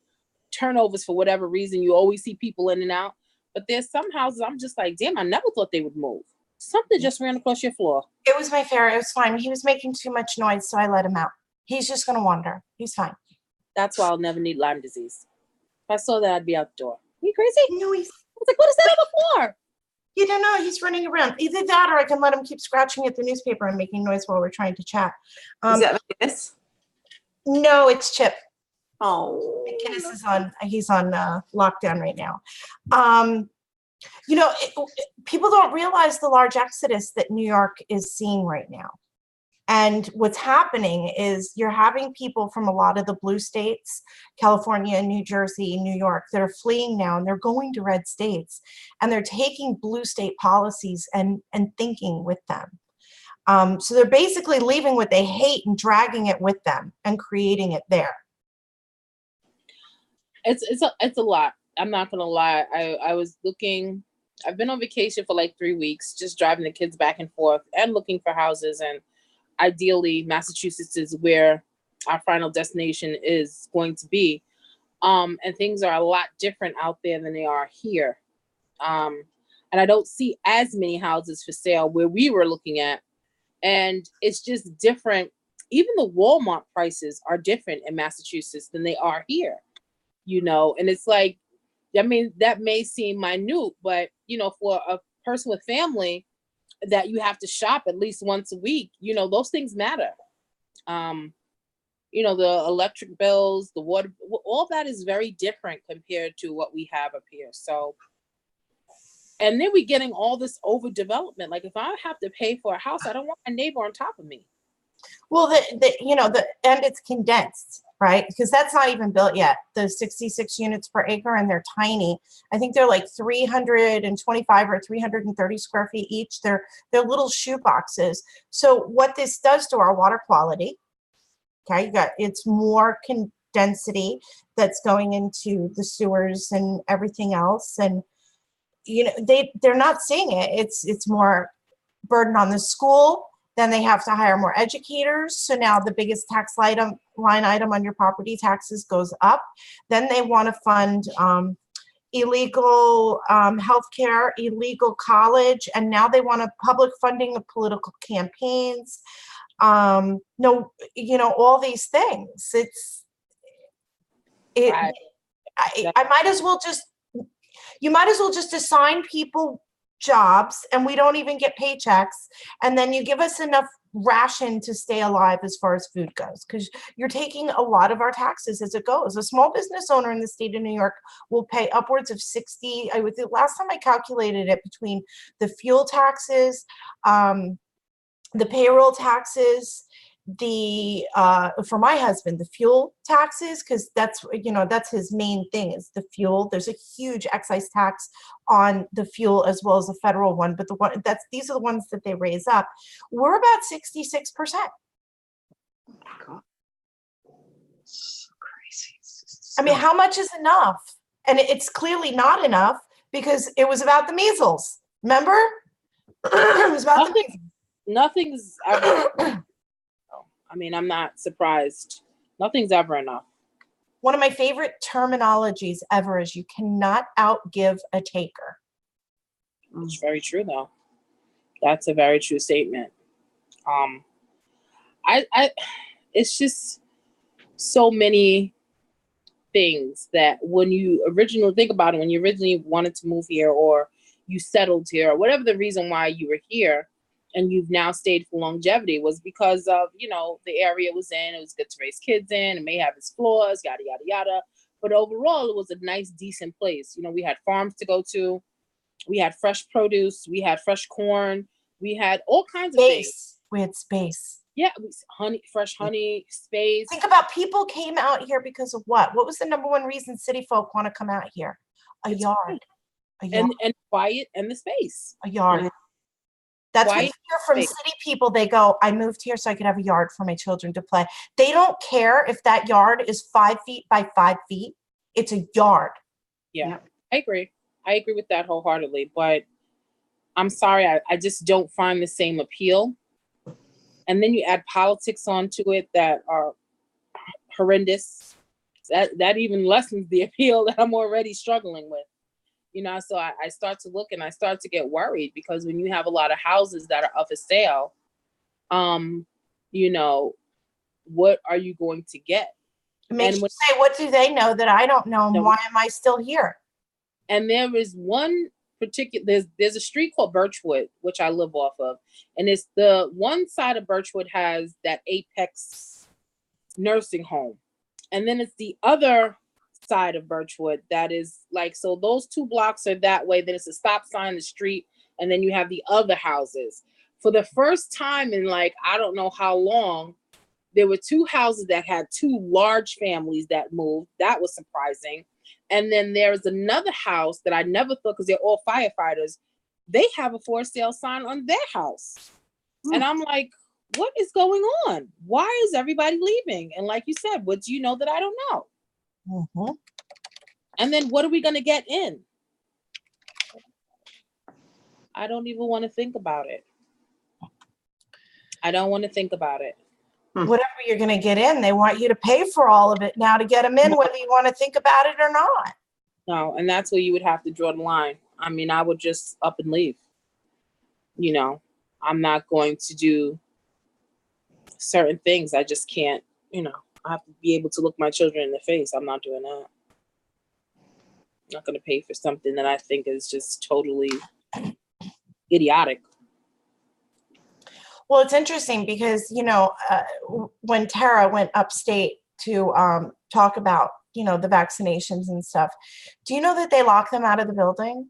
S3: turnovers for whatever reason. You always see people in and out. But there's some houses I'm just like, damn, I never thought they would move. Something just ran across your floor.
S1: It was my ferret. It was fine. He was making too much noise, so I let him out. He's just going to wander. He's fine.
S3: That's why I'll never need Lyme disease. If I saw that, I'd be out the door. Are you crazy?
S1: No,
S3: I was like, what is that on the floor?
S1: you don't know. He's running around. Either that or I can let him keep scratching at the newspaper and making noise while we're trying to chat.
S2: Is that Guinness?
S1: No, it's Chip.
S2: Oh.
S1: Guinness is he's on lockdown right now. People don't realize the large exodus that New York is seeing right now. And what's happening is you're having people from a lot of the blue states, California, New Jersey, New York, that are fleeing now and they're going to red states and they're taking blue state policies and thinking with them. So they're basically leaving what they hate and dragging it with them and creating it there.
S3: It's a lot. I'm not gonna lie. I've been on vacation for like 3 weeks, just driving the kids back and forth and looking for houses. And ideally, Massachusetts is where our final destination is going to be. And things are a lot different out there than they are here. And I don't see as many houses for sale where we were looking at. And it's just different. Even the Walmart prices are different in Massachusetts than they are here. And it's like, I mean, that may seem minute, but, for a person with family that you have to shop at least once a week, those things matter. The electric bills, the water, all that is very different compared to what we have up here. So, and then we're getting all this overdevelopment. Like, if I have to pay for a house, I don't want my neighbor on top of me.
S1: Well, and it's condensed, right? Because that's not even built yet. The 66 units per acre, and they're tiny. I think they're like 325 or 330 square feet each. They're little shoe boxes. So what this does to our water quality, okay, it's more density that's going into the sewers and everything else, and they're not seeing it. It's more burden on the school. Then they have to hire more educators. So now the biggest tax line item on your property taxes goes up. Then they want to fund, illegal healthcare, illegal college, and now they want a public funding of political campaigns. No, all these things.
S3: Right.
S1: I might as well just, you might as well just assign people jobs and we don't even get paychecks. And then you give us enough ration to stay alive as far as food goes, because you're taking a lot of our taxes as it goes. A small business owner in the state of New York will pay upwards of 60, last time I calculated it, between the fuel taxes, the payroll taxes, for my husband, the fuel taxes, because that's his main thing is the fuel. There's a huge excise tax on the fuel as well as a federal one, but these are the ones that they raise up. We're about 66%.
S2: God. So crazy.
S1: I mean, how much is enough? And it's clearly not enough because it was about the measles. Remember? It was about the measles.
S3: Nothing's ever. I mean, I'm not surprised. Nothing's ever enough.
S1: One of my favorite terminologies ever is you cannot outgive a taker.
S3: It's very true, though. That's a very true statement. It's just so many things that when you originally think about it, when you originally wanted to move here or you settled here or whatever the reason why you were here, and you've now stayed for longevity was because of, the area it was in. It was good to raise kids in. It may have its flaws, yada, yada, yada. But overall, it was a nice, decent place. We had farms to go to. We had fresh produce. We had fresh corn. We had all kinds of things.
S1: We had space.
S3: Yeah, fresh honey, space.
S1: Think about people came out here because of what? What was the number one reason city folk want to come out here? A yard.
S3: And quiet and the space.
S1: A yard. That's what you hear from
S3: space.
S1: City people. They go, I moved here so I could have a yard for my children to play. They don't care if that yard is 5 feet by 5 feet. It's a yard.
S3: Yeah, I agree. I agree with that wholeheartedly. But I'm sorry, I just don't find the same appeal. And then you add politics onto it that are horrendous. That even lessens the appeal that I'm already struggling with. So I start to look and I start to get worried because when you have a lot of houses that are up for sale, what are you going to get?
S1: It makes you say, what do they know that I don't know? And why am I still here?
S3: And there is one particular, there's a street called Birchwood, which I live off of. And it's the one side of Birchwood has that Apex nursing home. And then it's the other side of Birchwood that is so those two blocks are that way, then it's a stop sign, the street, and then you have the other houses. For the first time in I don't know how long, there were two houses that had two large families that moved. That was surprising. And then there's another house that I never thought, because they're all firefighters, they have a for sale sign on their house. And I'm like, what is going on? Why is everybody leaving? And like you said, what do you know that I don't know?
S1: Mm-hmm.
S3: And then what are we going to get in? I don't even want to think about it. I don't want to think about it.
S1: Whatever you're going to get in, they want you to pay for all of it now to get them in, whether you want to think about it or not.
S3: No, and that's where you would have to draw the line. I mean, I would just up and leave. I'm not going to do certain things. I just can't, I have to be able to look my children in the face. I'm not doing that. I'm not going to pay for something that I think is just totally idiotic.
S1: Well, it's interesting because, when Tara went upstate to talk about, the vaccinations and stuff, do you know that they locked them out of the building?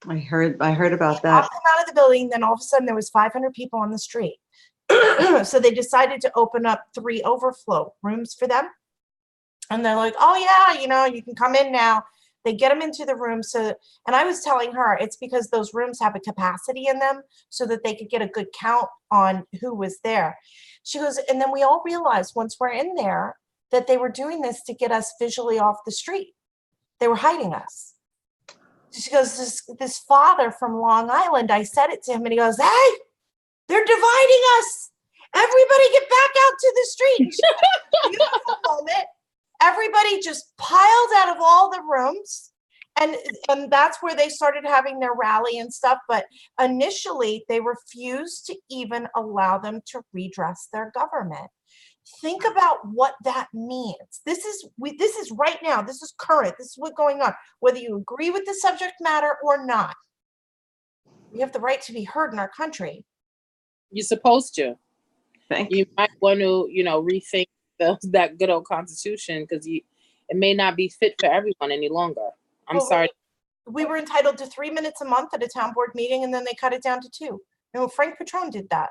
S2: I heard about that.
S1: Locked them out of the building. Then all of a sudden there was 500 people on the street. So they decided to open up 3 overflow rooms for them. And they're like, oh yeah, you can come in now. They get them into the room. And I was telling her it's because those rooms have a capacity in them so that they could get a good count on who was there. She goes, and then we all realized once we're in there that they were doing this to get us visually off the street. They were hiding us. She goes, this father from Long Island, I said it to him and he goes, hey, they're dividing us. Everybody get back out to the street. Beautiful moment. Everybody just piled out of all the rooms And and that's where they started having their rally and stuff. But initially, they refused to even allow them to redress their government. Think about what that means. This is right now. This is current. This is what's going on. Whether you agree with the subject matter or not, we have the right to be heard in our country.
S3: You're supposed to.
S2: Thank you.
S3: You might want to, rethink that good old Constitution, because it may not be fit for everyone any longer. I'm
S1: Well,
S3: sorry.
S1: We were entitled to 3 minutes a month at a town board meeting, and then they cut it down to 2. Frank Petrone did that.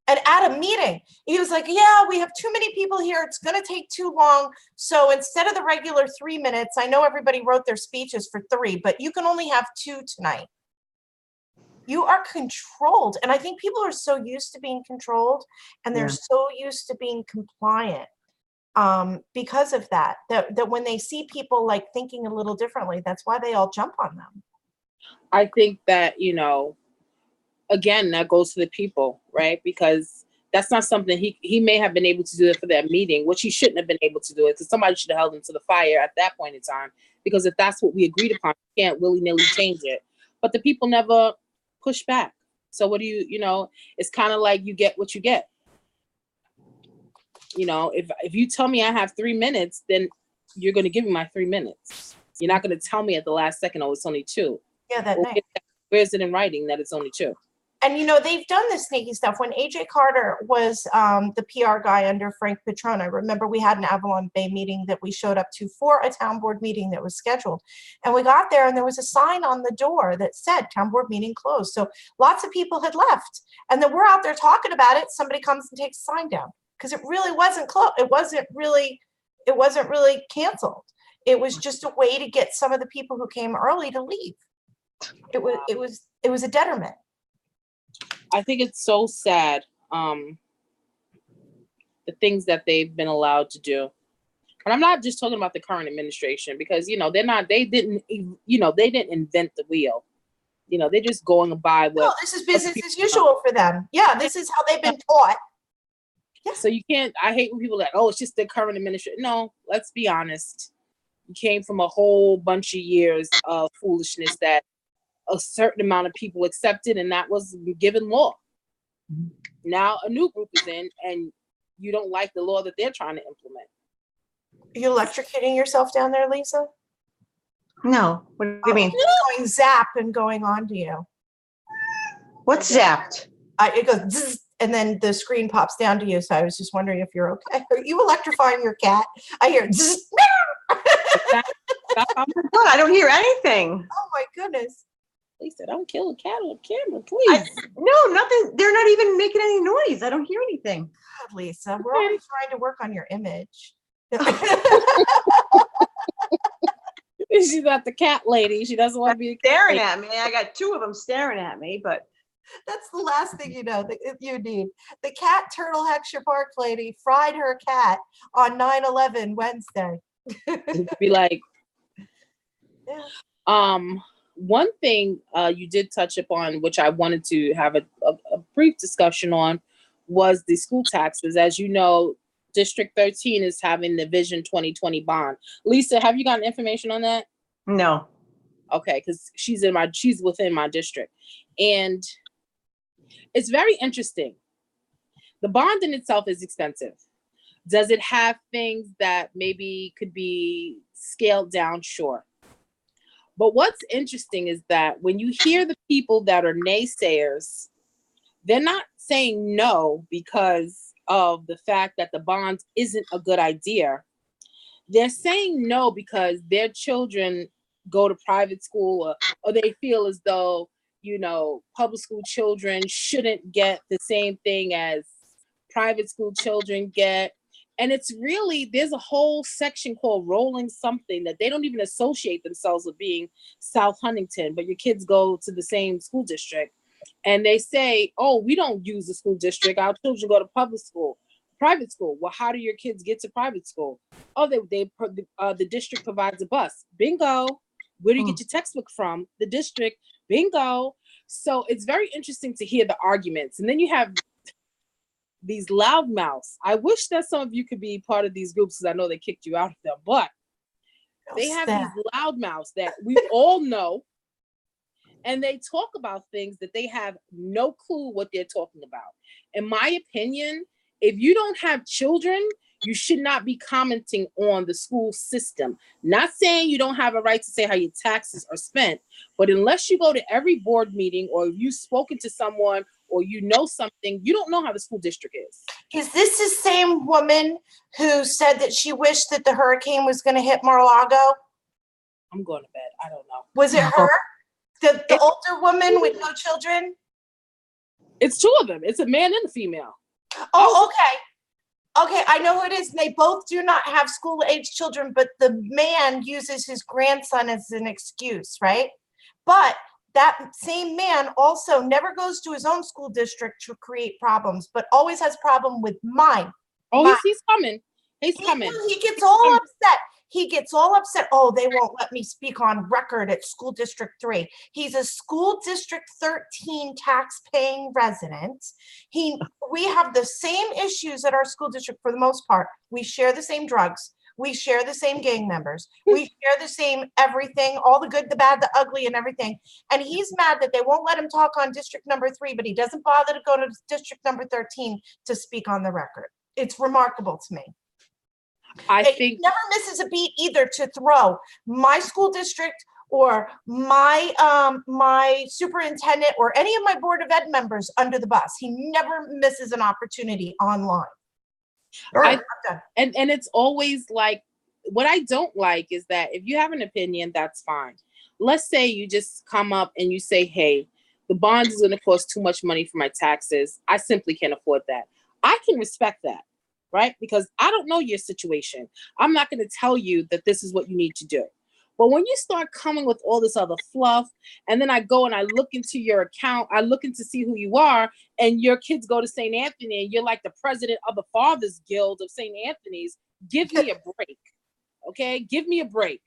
S1: And at a meeting, he was like, yeah, we have too many people here. It's going to take too long. So instead of the regular 3 minutes, I know everybody wrote their speeches for 3, but you can only have 2 tonight. You are controlled. And I think people are so used to being controlled, and they're so used to being compliant because of that when they see people like thinking a little differently, that's why they all jump on them.
S3: I think that, again, that goes to the people, right? Because that's not something he may have been able to do it for that meeting, which he shouldn't have been able to do it, because somebody should have held him to the fire at that point in time. Because if that's what we agreed upon, you can't willy-nilly change it. But the people never push back. So what do it's kind of like you get what you get. If you tell me I have 3 minutes, then you're going to give me my 3 minutes. You're not going to tell me at the last second, oh, it's only 2.
S1: Yeah, that night.
S3: Where's it in writing that it's only 2?
S1: And they've done this sneaky stuff. When AJ Carter was the PR guy under Frank Petrone, I remember we had an Avalon Bay meeting that we showed up to for a town board meeting that was scheduled. And we got there and there was a sign on the door that said town board meeting closed. So lots of people had left. And then we're out there talking about it. Somebody comes and takes the sign down, because it really wasn't closed. It wasn't really canceled. It was just a way to get some of the people who came early to leave. It was a detriment.
S3: I think it's so sad, the things that they've been allowed to do. And I'm not just talking about the current administration, because, they didn't invent the wheel. They're just going by what.
S1: No, this is business as usual for them. Yeah, this is how they've been taught.
S3: Yeah. So you can't, I hate when people are like, oh, it's just the current administration. No, let's be honest. You came from a whole bunch of years of foolishness that a certain amount of people accepted, and that was given law. Now a new group is in, and you don't like the law that they're trying to implement.
S1: Are you electrocuting yourself down there, Lisa?
S2: No. What do you mean?
S1: It's going zap and going on to you.
S2: What's zapped?
S1: It goes zzz, and then the screen pops down to you. So I was just wondering if you're okay. Are you electrifying your cat? I hear zzz.
S2: Oh my God, I don't hear anything.
S1: Oh my goodness.
S3: Lisa, don't kill a cat on camera, please.
S2: No, nothing. They're not even making any noise. I don't hear anything.
S1: God, Lisa, we're always trying to work on your image.
S3: She's not the cat lady. She doesn't want to be
S2: Staring at me. I got 2 of them staring at me, but
S1: That's the last thing that you need. The cat Turtle Heckscher Park lady fried her cat on 9/11 Wednesday.
S3: be like,
S1: Yeah.
S3: one thing you did touch upon, which I wanted to have a brief discussion on, was the school taxes. As you know, District 13 is having the Vision 2020 bond. Lisa, have you gotten information on that?
S2: no.
S3: Okay, because she's within my district. And it's very interesting. The bond in itself is expensive. Does it have things that maybe could be scaled down? Sure. But what's interesting is that when you hear the people that are naysayers, they're not saying no because of the fact that the bond isn't a good idea. They're saying no because their children go to private school, or they feel as though, public school children shouldn't get the same thing as private school children get. And it's really, there's a whole section called rolling something that they don't even associate themselves with being South Huntington, but your kids go to the same school district. And they say, oh, we don't use the school district. Our children go to public school, private school. Well, how do your kids get to private school? Oh, the district provides a bus. Bingo. Where do you get your textbook from? The district. Bingo. So it's very interesting to hear the arguments. And then you have these loudmouths. I wish that some of you could be part of these groups, because I know they kicked you out of them. But They have
S1: That-
S3: these loudmouths that we all know, and they talk about things that they have no clue what they're talking about. In my opinion, if you don't have children, you should not be commenting on the school system. Not saying you don't have a right to say how your taxes are spent, but unless you go to every board meeting or you've spoken to someone or you know something, you don't know how the school district is.
S1: Is this the same woman who said that she wished that the hurricane was going to hit Mar-a-Lago?
S3: I'm going to bed. I don't know.
S1: Was it
S4: No.
S1: her? The older woman with no children?
S3: It's two of them. It's a man and a female.
S1: Oh, okay. Okay, I know who it is. They both do not have school-age children, but the man uses his grandson as an excuse, right? But that same man also never goes to his own school district to create problems, but always has problem with mine.
S3: Oh,
S1: My-
S3: he's coming. He's coming.
S1: He gets all upset. He gets all upset. Oh, they won't let me speak on record at School District 3. He's a School District 13 tax-paying resident. We have the same issues at our school district for the most part. We share the same drugs. We share the same gang members. We share the same everything, all the good, the bad, the ugly, and everything. And he's mad that they won't let him talk on District number 3, but he doesn't bother to go to District number 13 to speak on the record. It's remarkable to me.
S3: I
S1: He
S3: think
S1: never misses a beat either to throw my school district or my my superintendent or any of my board of ed members under the bus. He never misses an opportunity online. All right, I'm done.
S3: and it's always like, what I don't like is that if you have an opinion, that's fine. Let's say you just come up and you say, hey, the bond is going to cost too much money for my taxes. I simply can't afford that. I can respect that, right? Because I don't know your situation. I'm not going to tell you that this is what you need to do. But when you start coming with all this other fluff, and then I go and I look into your account, I look into see who you are, and your kids go to St. Anthony, and you're like the president of the Fathers Guild of St. Anthony's, give me a break, okay? Give me a break.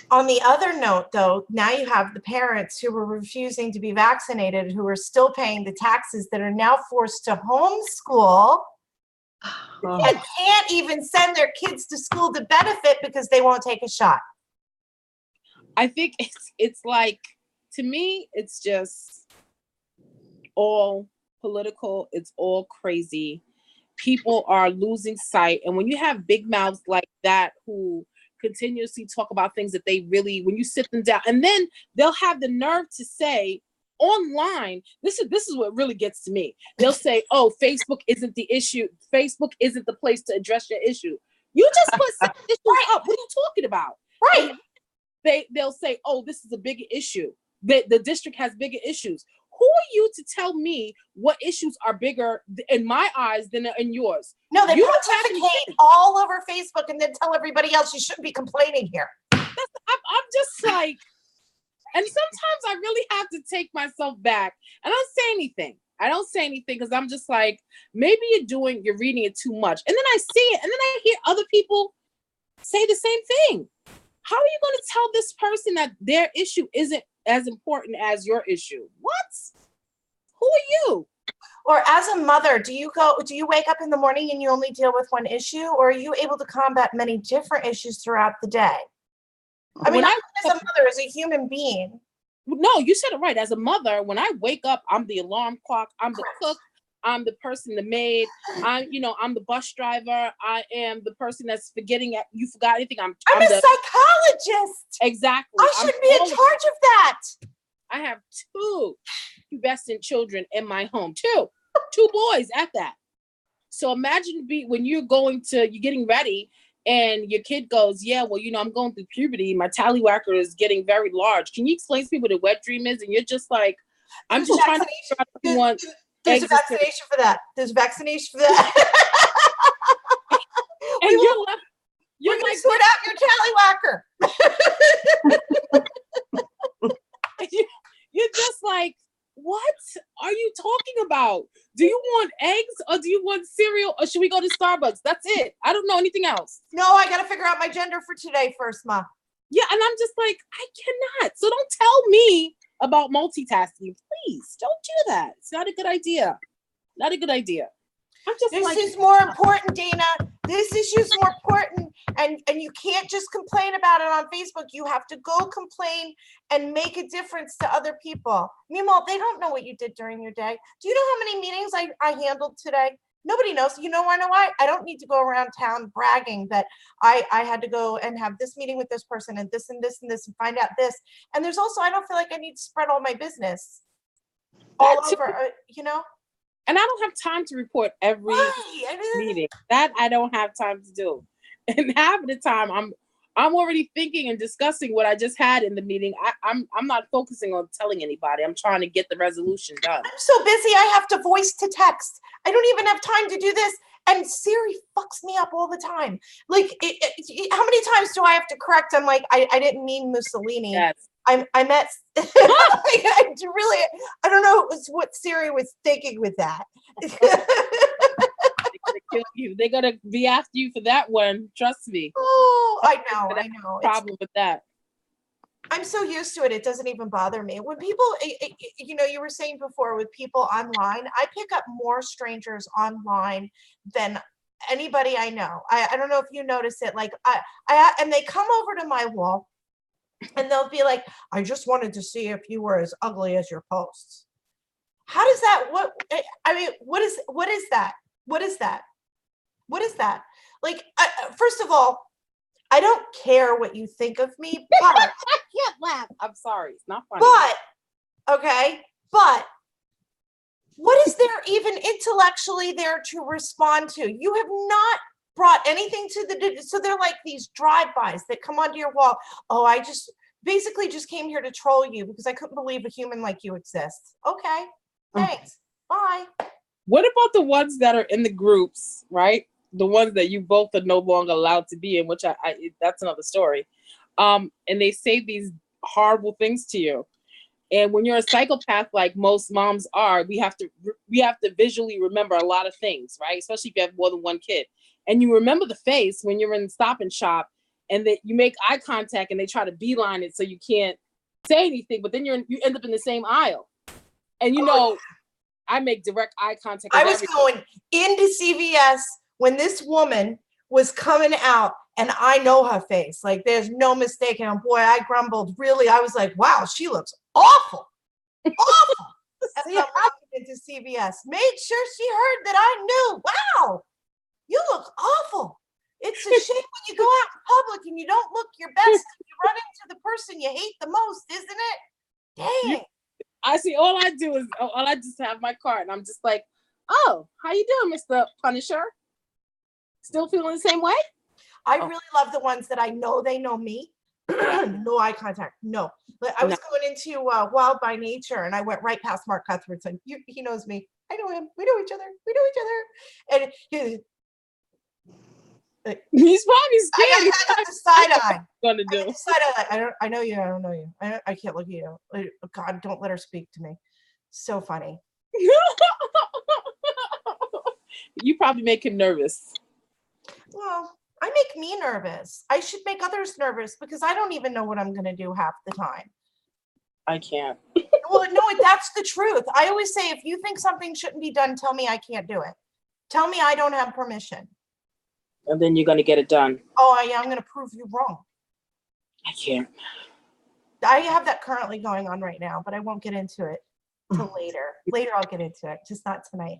S1: On the other note, though, now you have the parents who were refusing to be vaccinated, who are still paying the taxes, that are now forced to homeschool and can't even send their kids to school to benefit because they won't take a shot.
S3: I think it's like, to me, it's just all political. It's all crazy. People are losing sight. And when you have big mouths like that who continuously talk about things that they really, when you sit them down, and then they'll have the nerve to say online, this is what really gets to me. They'll say, oh, Facebook isn't the issue. Facebook isn't the place to address your issue. You just put some issues up. What are you talking about?
S1: Right.
S3: They'll say, oh, this is a bigger issue. The district has bigger issues. Who are you to tell me what issues are bigger in my eyes than in yours?
S1: No, they
S3: You don't have
S1: pontificate all over Facebook and then tell everybody else you shouldn't be complaining here.
S3: I'm just like, and sometimes I really have to take myself back. I don't say anything. I don't say anything because I'm just like, maybe you're reading it too much. And then I see it, and then I hear other people say the same thing. How are you going to tell this person that their issue isn't as important as your issue? What? Who are you?
S1: Or as a mother, do you wake up in the morning and you only deal with one issue, or are you able to combat many different issues throughout the day? I mean,
S3: When
S1: not as a mother, as a human being.
S3: No, you said it right. As a mother, when I wake up, I'm the alarm clock, I'm the cook, I'm the person, the maid, I'm the bus driver, I am the person that's forgetting you forgot anything. I'm
S1: I'm a
S3: the
S1: psychologist.
S3: exactly.
S1: I should be in charge of that.
S3: I have two pubescent children in my home. Two boys at that. So imagine when you're getting ready and your kid goes, yeah, well, I'm going through puberty. My tallywhacker is getting very large. Can you explain to me what a wet dream is? And you're just like, I'm
S1: There's
S3: just
S1: a
S3: trying to figure out if you want
S1: There's a
S3: eggs and
S1: vaccination for that. There's a vaccination for that.
S3: and
S1: We will-
S3: you're left.
S1: You're
S3: You're
S1: going
S3: like,
S1: to sort out your tallywhacker.
S3: you're just like, what are you talking about? Do you want eggs or do you want cereal or should we go to Starbucks? That's it. I don't know anything else.
S1: No, I got to figure out my gender for today first, Ma.
S3: Yeah, and I'm just like, I cannot. So don't tell me about multitasking. Please don't do that. It's not a good idea. Not a good idea. I'm just
S1: This
S3: like,
S1: is more important, Dana, this issue is more important, and you can't just complain about it on Facebook. You have to go complain and make a difference to other people. Meanwhile, they don't know what you did during your day. Do you know how many meetings I handled today? Nobody knows. You know why? I don't need to go around town bragging that I had to go and have this meeting with this person and this and this and this and find out this. And there's also, I don't feel like I need to spread all my business all
S3: That too.
S1: over, you know?
S3: And I don't have time to report every
S1: Right. I mean,
S3: meeting. That I don't have time to do. And half of the time I'm already thinking and discussing what I just had in the meeting. I'm not focusing on telling anybody. I'm trying to get the resolution done.
S1: I'm so busy, I have to voice to text. I don't even have time to do this. And Siri fucks me up all the time. Like, how many times do I have to correct? I'm like, I didn't mean Mussolini.
S3: Yes.
S1: I meant, I don't know what Siri was thinking with that.
S3: They're gonna kill you. They're gonna be after you for that one. Trust me.
S1: Oh, I know. It's,
S3: Problem with that.
S1: I'm so used to it. It doesn't even bother me. When people, you know, you were saying before with people online, I pick up more strangers online than anybody I know. I don't know if you notice it. Like and they come over to my wall and they'll be like, I just wanted to see if you were as ugly as your posts. How does that, I mean, what is that? What is that? What is that? Like, first of all, I don't care what you think of me, but
S3: I can't laugh. I'm sorry. It's not funny.
S1: but what is there even intellectually there to respond to? You have not brought anything to so they're like these drive-bys that come onto your wall. Oh, I just basically just came here to troll you because I couldn't believe a human like you exists. Okay, thanks. Bye.
S3: What about the ones that are in the groups, right? The ones that you both are no longer allowed to be in, which I that's another story. And they say these horrible things to you. And when you're a psychopath, like most moms are, we have to visually remember a lot of things, right? Especially if you have more than one kid. And you remember the face when you're in Stop and Shop, and that you make eye contact, and they try to beeline it so you can't say anything, but then you end up in the same aisle. And you know, I make direct eye contact.
S1: I was going into CVS when this woman was coming out, and I know her face. Like, there's no mistaking. And boy, I grumbled. Really, I was like, wow, she looks awful. Awful. As I'm walking into CVS. Made sure she heard that I knew. Wow, you look awful. It's a shame when you go out in public and you don't look your best. You run into the person you hate the most, isn't it? Dang.
S3: I see. All I just have my card, and I'm just like, oh, how you doing, Mr. Punisher? Still feeling the same way?
S1: I really love the ones that I know they know me. No eye contact. No. But I was going into Wild by Nature, and I went right past Mark Cuthbertson. He knows me. I know him. We know each other. And
S3: He's probably scared.
S1: I got the side eye.
S3: Gonna do.
S1: Side eye. I know you. I don't know you. I can't look at you. God, don't let her speak to me. So funny.
S3: You probably make him nervous.
S1: Well, I make me nervous. I should make others nervous because I don't even know what I'm going to do half the time.
S3: I can't.
S1: Well, no, that's the truth. I always say, if you think something shouldn't be done, tell me I can't do it. Tell me I don't have permission.
S3: And then you're gonna get it done.
S1: Oh, I'm going to prove you wrong.
S3: I can't.
S1: I have that currently going on right now, but I won't get into it till later. Later, I'll get into it, just not tonight.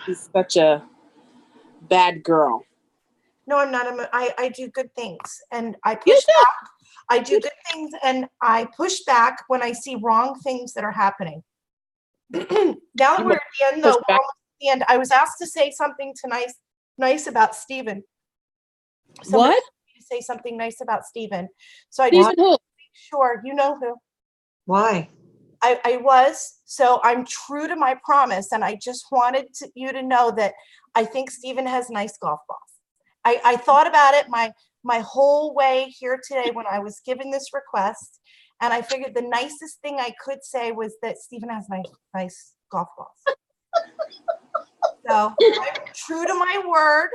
S3: He's such a bad girl.
S1: No, I'm not. I do good things, and I push back. I do good things, and I push back when I see wrong things that are happening. Now that we're at the end, though, we're almost at the end. I was asked to say something nice about Stephen. Somebody
S3: What?
S1: asked me to say something nice about Stephen. So I
S3: Stephen
S1: just
S3: who?
S1: make sure you know who.
S2: Why?
S1: I was, so I'm true to my promise, and I just wanted you to know that I think Stephen has nice golf balls. I thought about it my whole way here today when I was given this request, and I figured the nicest thing I could say was that Stephen has nice golf balls. So I'm true to my word.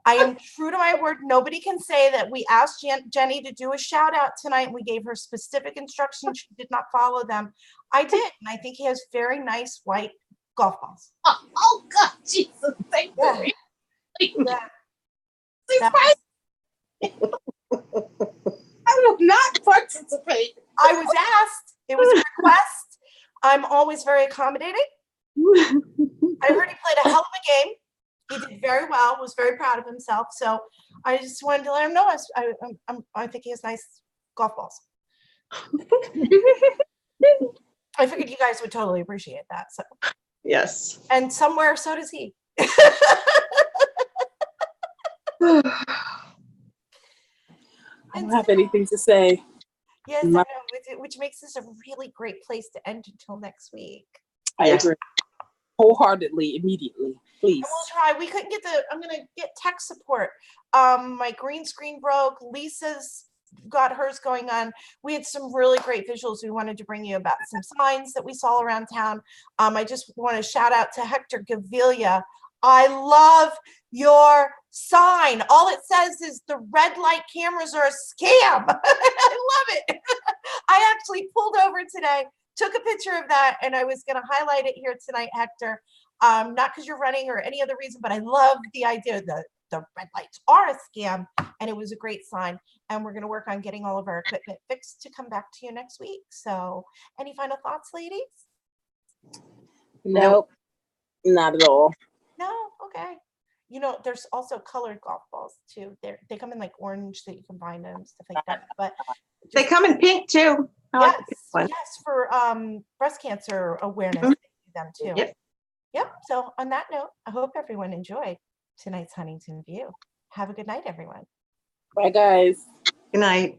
S1: I am true to my word. Nobody can say that we asked Jenny to do a shout out tonight and we gave her specific instructions. She did not follow them. I did. And I think he has very nice white golf balls.
S3: Oh God, Jesus. Thank
S1: Yeah.
S3: you.
S1: Yeah. That was-
S3: I will not participate.
S1: I was asked. It was a request. I'm always very accommodating. I heard he played a hell of a game. He did very well. Was very proud of himself. So I just wanted to let him know. I think he has nice golf balls. I figured you guys would totally appreciate that. So,
S2: Yes.
S1: and somewhere so does he.
S3: I don't have anything to say.
S1: Yes, I know, which makes this a really great place to end until next week.
S3: I
S2: Yeah.
S3: agree. Wholeheartedly, immediately, please.
S1: And we'll try. We couldn't get I'm gonna get tech support. My green screen broke. Lisa's got hers going on. We had some really great visuals we wanted to bring you about some signs that we saw around town. I just want to shout out to Hector Gavilia. I love your sign. All it says is the red light cameras are a scam. I love it. I actually pulled over today, took a picture of that, and I was going to highlight it here tonight, Hector. Not because you're running or any other reason, but I love the idea that the red lights are a scam, and it was a great sign. And we're going to work on getting all of our equipment fixed to come back to you next week. So any final thoughts, ladies?
S3: Nope, not at all.
S1: No? Okay. You know, there's also colored golf balls too. They come in like orange that you can bind them, stuff like that. But
S2: They come in pink too. I like
S1: yes,
S2: the pink one.
S1: yes, for breast cancer awareness, they do them too.
S2: Yep.
S1: Yep. So on that note, I hope everyone enjoyed tonight's Huntington View. Have a good night, everyone.
S3: Bye, guys.
S2: Good night.